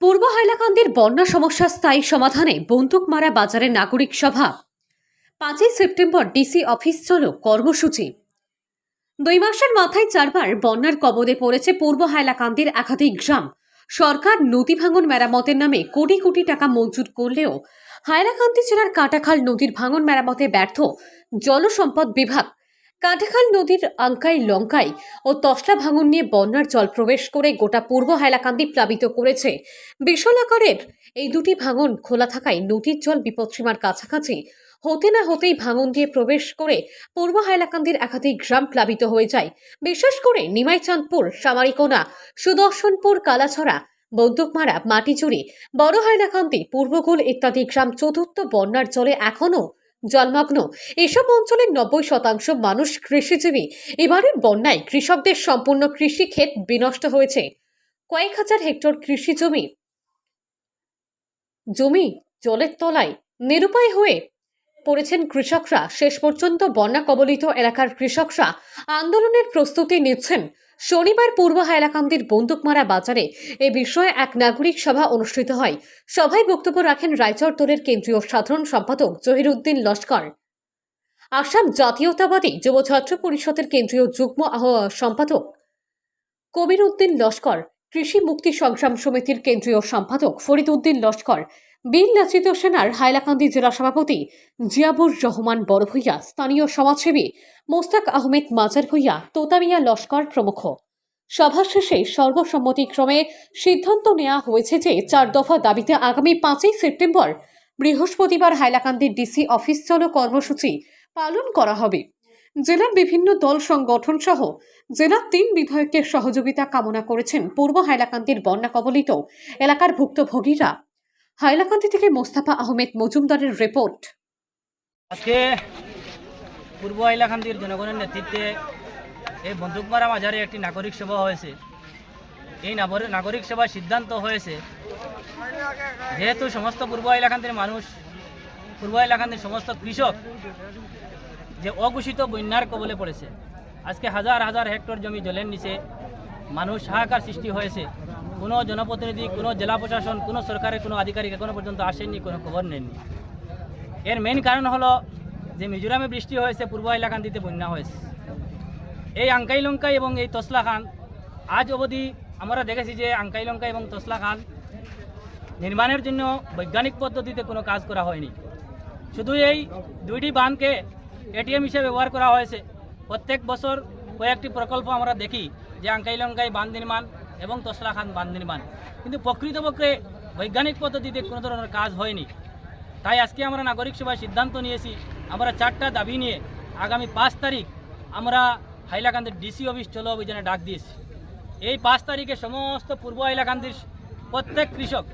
পূর্ব হাইলাকান্দির বন্যা সমস্যা স্থায়ী সমাধানে বন্দুকমারা বাজারে নাগরিক সভা। 5ই সেপ্টেম্বর ডিসি অফিস চলো কর্মসূচি। 2 মাসের মাথায় 4বার বন্যার কবলে পড়েছে পূর্ব হাইলাকান্দির একাধিক গ্রাম। সরকার নদী ভাঙন মেরামতের নামে কোটি কোটি টাকা মঞ্জুর করলেও হাইলাকান্দি জেলার কাটাখাল নদীর ভাঙন মেরামতে ব্যর্থ জলসম্পদ বিভাগ। কাটাখাল নদীর আঙ্কাই লঙ্কাই ও তসলা ভাঙন নিয়ে বন্যার জল প্রবেশ করে গোটা পূর্ব হাইলাকান্দি প্লাবিত করেছে। বিশাল আকারের এই দুটি ভাঙন খোলা থাকায় নদীর জল বিপদসীমার কাছাকাছি হতে না হতেই ভাঙন দিয়ে প্রবেশ করে পূর্ব হাইলাকান্দির একাধিক গ্রাম প্লাবিত হয়ে যায়। বিশেষ করে নিমাইচাঁদপুর, সামারিকোনা, সুদর্শনপুর, কালাছড়া, বন্দুকমারা, মাটিচুরি, বড় হাইলাকান্দি, পূর্বকুল ইত্যাদি গ্রাম চতুর্থ বন্যার জলে এখনও জলমগ্ন। এসব অঞ্চলের 90% মানুষ কৃষিজীবী। এবারের বন্যায় কৃষকদের সম্পূর্ণ কৃষি ক্ষেত বিনষ্ট হয়েছে। কয়েক হাজার হেক্টর কৃষি জমি জলের তলায় নিরুপায় হয়ে পড়েছেন কৃষকরা। শেষ পর্যন্ত বন্যা কবলিত এলাকার কৃষকরা আন্দোলনের প্রস্তুতি নিচ্ছেন। শনিবার পূর্ব হাইলাকান্দির বন্দুকমারা বাজারে এ বিষয়ে এক নাগরিক সভা অনুষ্ঠিত হয়। সভায় বক্তব্য রাখেন রাইচর দলের কেন্দ্রীয় সাধারণ সম্পাদক জহিরুদ্দিন লস্কর, আসাম জাতীয়তাবাদী যুব ছাত্র পরিষদের কেন্দ্রীয় যুগ্ম সম্পাদক কবির উদ্দিন লস্কর, কৃষি মুক্তি সংগ্রাম সমিতির কেন্দ্রীয় সম্পাদক ফরিদ উদ্দিন লস্কর, বীর লাচিত সেনার হাইলাকান্দি জেলা সভাপতি জিয়াবুর রহমান বড় ভূঁইয়া, স্থানীয় সমাজসেবী মোস্তাক আহমেদ মাজার ভূঁইয়া, তোতামিয়া লস্কর প্রমুখ। সভা শেষে সর্বসম্মতিক্রমে সিদ্ধান্ত নেওয়া হয়েছে যে 4 দফা দাবিতে আগামী 5ই সেপ্টেম্বর বৃহস্পতিবার হাইলাকান্দির ডিসি অফিস চলো কর্মসূচি পালন করা হবে। জেলার বিভিন্ন দল সংগঠন সহ জেলার 3 বিধায়কের সহযোগিতা কামনা করেছেন পূর্ব হাইলাকান্দির বন্যা কবলিত এলাকার ভুক্তভোগীরা। হাইলাকান্দি থেকে মোস্তাফা আহমেদ মজুমদারের রিপোর্ট। আজকে পূর্ব হাইলাকান্দির জনগণের নেতৃত্বে এই বন্দুকমারা মাজারে একটি নাগরিক সভা হয়েছে। এই নাগরিক সভার সিদ্ধান্ত হয়েছে, যেহেতু সমস্ত পূর্ব হাইলাকান্দির মানুষ, পূর্ব হাইলাকান্দির সমস্ত কৃষক যে অঘোষিত বন্যার কবলে পড়েছে, আজকে হাজার হাজার হেক্টর জমি জলের নিচে মানুষ হাহাকার সৃষ্টি হয়েছে। কোনো জনপ্রতিনিধি, কোনো জেলা প্রশাসন, কোনো সরকারের কোনো আধিকারিক এখনো পর্যন্ত আসেননি, কোনো খবর নেননি। এর মেইন কারণ হলো যে মিজোরামে বৃষ্টি হয়েছে, পূর্ব হাইলাকান্দিতে বন্যা হয়েছে। এই আঙ্কাই লঙ্কাই এবং এই তসলা খান, আজ অবধি আমরা দেখেছি যে আঙ্কাই লঙ্কা এবং তসলা খান নির্মাণের জন্য বৈজ্ঞানিক পদ্ধতিতে কোনো কাজ করা হয়নি। শুধু এই দুইটি বাঁধকে এটিএম হিসেবে ব্যবহার করা হয়েছে। প্রত্যেক বছর কয়েকটি প্রকল্প আমরা দেখি যে আঙ্কাই লঙ্কাই বাঁধ নির্মাণ এবং তসলা খান বাঁধ নির্মাণ, কিন্তু প্রকৃতপক্ষে বৈজ্ঞানিক পদ্ধতিতে কোনো ধরনের কাজ হয়নি। তাই আজকে আমরা নাগরিক সভায় সিদ্ধান্ত নিয়েছি, আমরা 4টা দাবি নিয়ে আগামী 5 তারিখ আমরা হাইলাকান্দির ডিসি অফিস চলো অভিযানে ডাক দিয়েছি। এই 5 তারিখে সমস্ত পূর্ব হাইলাকান্দির প্রত্যেক কৃষক,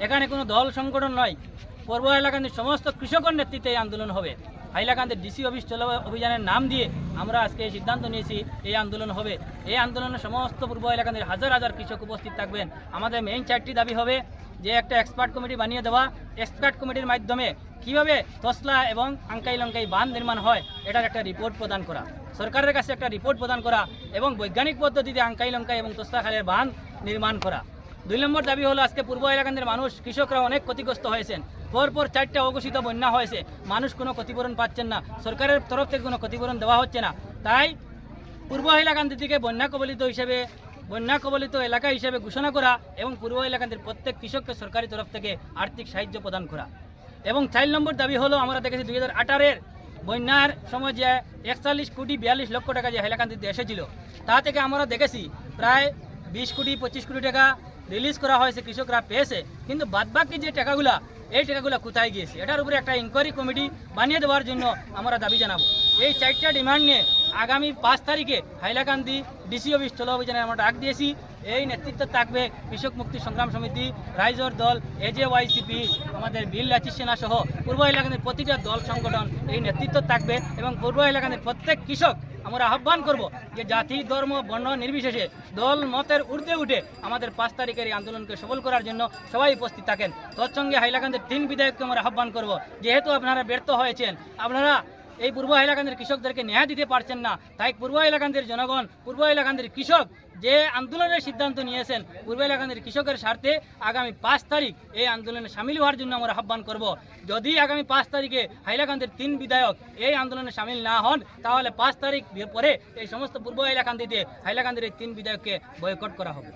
এখানে কোনো দল সংগঠন নয়, পূর্ব হাইলাকান্দির সমস্ত কৃষকের নেতৃত্বে এই আন্দোলন হবে। হাইলাকান্দির ডিসি অফিস চলো অভিযানের নাম দিয়ে আমরা আজকে এই সিদ্ধান্ত নিয়েছি, এই আন্দোলন হবে। এই আন্দোলনে সমস্ত পূর্ব হাইলাকান্দির হাজার হাজার কৃষক উপস্থিত থাকবেন। আমাদের মেইন 4টি দাবি হবে যে একটা এক্সপার্ট কমিটি বানিয়ে দেওয়া, এক্সপার্ট কমিটির মাধ্যমে কীভাবে তসলা এবং আঙ্কাই লঙ্কাই বাঁধ নির্মাণ হয় এটার একটা রিপোর্ট প্রদান করা, সরকারের কাছে একটা রিপোর্ট প্রদান করা এবং বৈজ্ঞানিক পদ্ধতিতে আঙ্কাই লঙ্কাই এবং তসলা খালের বাঁধ নির্মাণ করা। 2 নম্বর দাবি হলো, আজকে পূর্ব হাইলাকান্দির মানুষ, কৃষকরা অনেক ক্ষতিগ্রস্ত হয়েছেন। পরপর 4টা অঘোষিত বন্যা হয়েছে, মানুষ কোনো ক্ষতিপূরণ পাচ্ছেন না, সরকারের তরফ থেকে কোনো ক্ষতিপূরণ দেওয়া হচ্ছে না। তাই পূর্ব হাইলাকান্দি থেকে বন্যা কবলিত এলাকা হিসেবে ঘোষণা করা এবং পূর্ব হাইলাকান্দির প্রত্যেক কৃষককে সরকারি তরফ থেকে আর্থিক সাহায্য প্রদান করা। এবং 4 নম্বর দাবি হলো, আমরা দেখেছি 2018-এর বন্যার সময় যে 41 কোটি 42 লক্ষ টাকা যে হাইলাকান্দিতে এসেছিল, তা থেকে আমরা দেখেছি প্রায় 20 কোটি 25 কোটি টাকা রিলিজ করা হয়েছে, কৃষকরা পেয়েছে, কিন্তু বাদবাকি যে টাকাগুলা, এই টাকাগুলো কোথায় গিয়েছে এটার উপরে একটা ইনকোয়ারি কমিটি বানিয়ে দেওয়ার জন্য আমরা দাবি জানাবো। এই 4টা ডিমান্ড নিয়ে আগামী 5 তারিখে হাইলাকান্দি ডিসি অফিস চলো অভিযানে আমরা ডাক দিয়েছি। এই নেতৃত্ব থাকবে কৃষক মুক্তি সংগ্রাম সমিতি, রাইজর দল, AJYCP, আমাদের বীর লাচিত সেনা সহ পূর্ব হাইলাকান্দির প্রতিটা দল সংগঠন এই নেতৃত্ব থাকবে। এবং পূর্ব হাইলাকান্দির প্রত্যেক কৃষক আমরা আহ্বান করব যে জাতি, ধর্ম, বর্ণ নির্বিশেষে দল মতের ঊর্ধ্বে উঠে আমাদের 5 তারিখের এই আন্দোলনকে সফল করার জন্য সবাই উপস্থিত থাকেন। তৎসঙ্গে হাইলাকান্দির 3 বিধায়ককে আমরা আহ্বান করব, যেহেতু আপনারা ব্যর্থ হয়েছেন, আপনারা এই পূর্ব হাইলাকান্দির কৃষকদেরকে ন্যায় দিতে পারছেন না। তাই পূর্ব হাইলাকান্দির জনগণ, পূর্ব হাইলাকান্দির কৃষক যে আন্দোলনের সিদ্ধান্ত নিয়েছেন, পূর্ব হাইলাকান্দির কৃষকের স্বার্থে আগামী 5 তারিখ এই আন্দোলনে সামিল হওয়ার জন্য আমরা আহ্বান করব। যদি আগামী 5 তারিখে হাইলাকান্দির 3 বিধায়ক এই আন্দোলনে সামিল না হন, তাহলে 5 তারিখ পরে এই সমস্ত পূর্ব হাইলাকান্দিতে হাইলাকান্দির এই 3 বিধায়ককে বয়কট করা হবে।